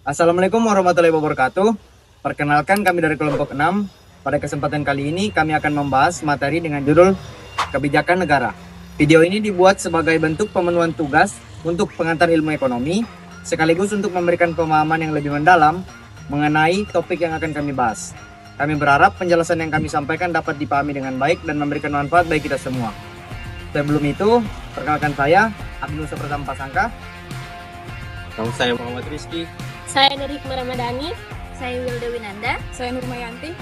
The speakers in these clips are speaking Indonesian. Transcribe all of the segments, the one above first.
Assalamualaikum warahmatullahi wabarakatuh. Perkenalkan, kami dari kelompok 6. Pada kesempatan kali ini kami akan membahas materi dengan judul Kebijakan Negara. Video ini dibuat sebagai bentuk pemenuhan tugas untuk pengantar ilmu ekonomi, sekaligus untuk memberikan pemahaman yang lebih mendalam mengenai topik yang akan kami bahas. Kami berharap penjelasan yang kami sampaikan dapat dipahami dengan baik dan memberikan manfaat bagi kita semua. Sebelum itu, perkenalkan saya Abdul Supratama Pasangka. Nama saya Muhammad Rizky. Saya Nur Hikmah Ramadhani. Saya Wilda Winanda. Saya Nurmayanti.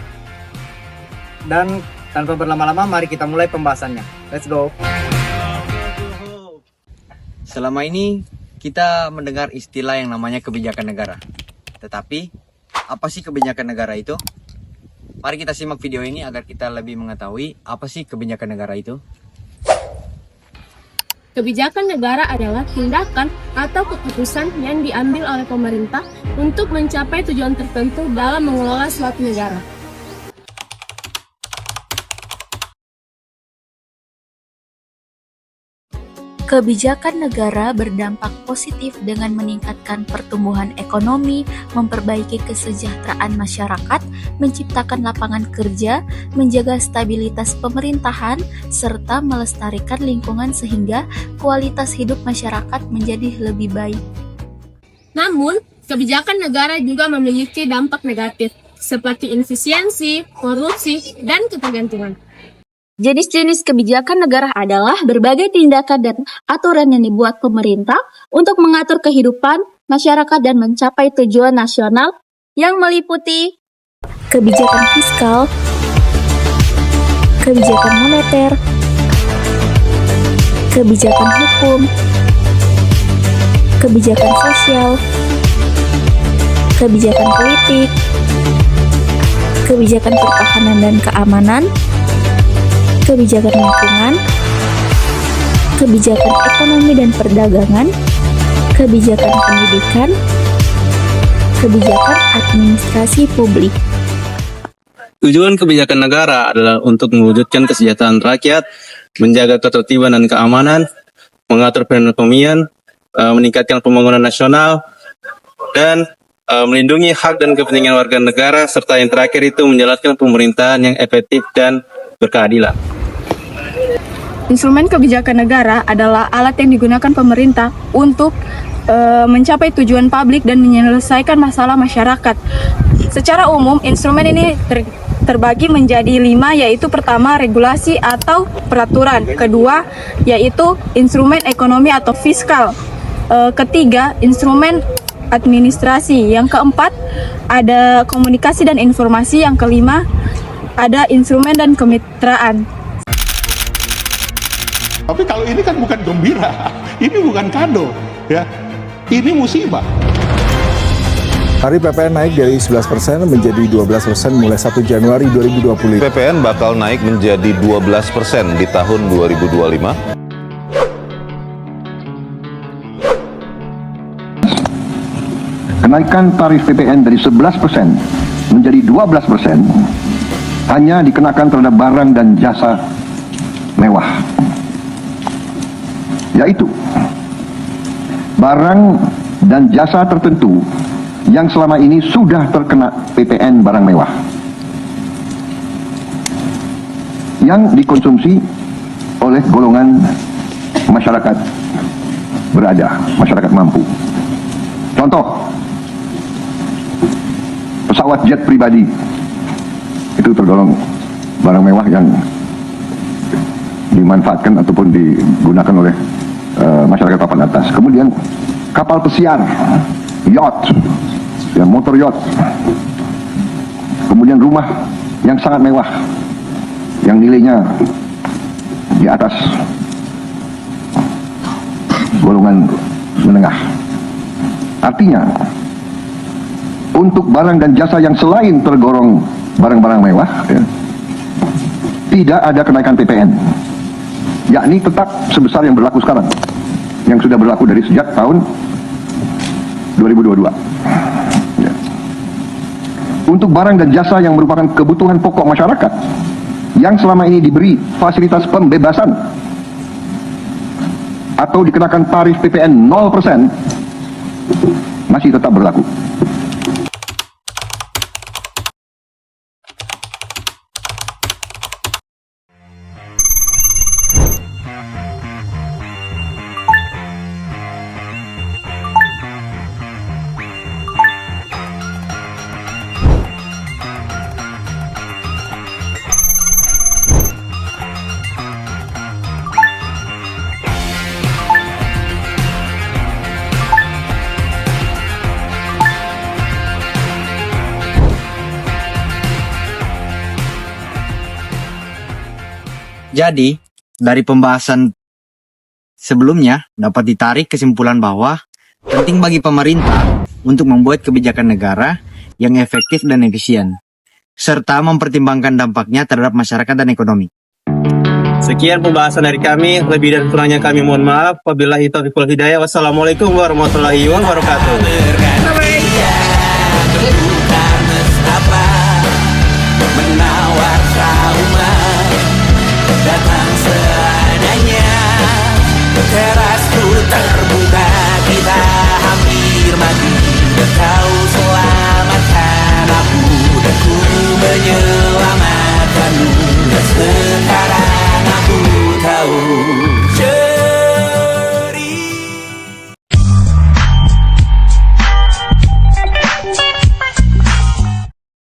Dan tanpa berlama-lama, mari kita mulai pembahasannya. Let's go. Selama ini kita mendengar istilah yang namanya kebijakan negara. Tetapi, apa sih kebijakan negara itu? Mari kita simak video ini agar kita lebih mengetahui apa sih kebijakan negara itu. Kebijakan negara adalah tindakan atau keputusan yang diambil oleh pemerintah untuk mencapai tujuan tertentu dalam mengelola suatu negara. Kebijakan negara berdampak positif dengan meningkatkan pertumbuhan ekonomi, memperbaiki kesejahteraan masyarakat, menciptakan lapangan kerja, menjaga stabilitas pemerintahan, serta melestarikan lingkungan sehingga kualitas hidup masyarakat menjadi lebih baik. Namun, kebijakan negara juga memiliki dampak negatif, seperti inefisiensi, korupsi, dan ketergantungan. Jenis-jenis kebijakan negara adalah berbagai tindakan dan aturan yang dibuat pemerintah untuk mengatur kehidupan masyarakat dan mencapai tujuan nasional yang meliputi kebijakan fiskal, kebijakan moneter, kebijakan hukum, kebijakan sosial, kebijakan politik, kebijakan pertahanan dan keamanan, kebijakan lingkungan, kebijakan ekonomi dan perdagangan, kebijakan pendidikan, kebijakan administrasi publik. Tujuan kebijakan negara adalah untuk mewujudkan kesejahteraan rakyat, menjaga ketertiban dan keamanan, mengatur perekonomian, meningkatkan pembangunan nasional, dan melindungi hak dan kepentingan warga negara, serta yang terakhir itu menjalankan pemerintahan yang efektif dan berkeadilan. Instrumen kebijakan negara adalah alat yang digunakan pemerintah untuk mencapai tujuan publik dan menyelesaikan masalah masyarakat. Secara umum, instrumen ini terbagi menjadi 5, yaitu pertama, regulasi atau peraturan. Kedua, yaitu instrumen ekonomi atau fiskal. Ketiga, instrumen administrasi. Yang keempat, ada komunikasi dan informasi. Yang kelima, ada instrumen dan kemitraan. Tapi kalau ini kan bukan gembira, ini bukan kado, ya, ini musibah. Hari PPN naik dari 11% menjadi 12% mulai 1 Januari 2020. PPN bakal naik menjadi 12% di tahun 2025. Kenaikan tarif PPN dari 11% menjadi 12% hanya dikenakan terhadap barang dan jasa mewah, yaitu barang dan jasa tertentu yang selama ini sudah terkena PPN barang mewah yang dikonsumsi oleh golongan masyarakat masyarakat mampu. Contoh, pesawat jet pribadi itu tergolong barang mewah yang dimanfaatkan ataupun digunakan oleh masyarakat papan atas. Kemudian kapal pesiar, yacht, ya, motor yacht. Kemudian rumah yang sangat mewah, yang nilainya di atas golongan menengah. Artinya, untuk barang dan jasa yang selain tergolong barang-barang mewah, ya, tidak ada kenaikan PPN, yakni tetap sebesar yang berlaku sekarang, yang sudah berlaku dari sejak tahun 2022. Ya. Untuk barang dan jasa yang merupakan kebutuhan pokok masyarakat, yang selama ini diberi fasilitas pembebasan atau dikenakan tarif PPN 0%, masih tetap berlaku. Jadi, dari pembahasan sebelumnya dapat ditarik kesimpulan bahwa penting bagi pemerintah untuk membuat kebijakan negara yang efektif dan efisien, serta mempertimbangkan dampaknya terhadap masyarakat dan ekonomi. Sekian pembahasan dari kami. Lebih dan kurangnya kami mohon maaf. Wabillahi taufiq wal hidayah. Wassalamualaikum warahmatullahi wabarakatuh. Menawar trauma datang seadanya, terasku terbuka, kita hampir mati, kau selamatkan aku dan ku menyelamatkanmu, dan sekarang aku tahu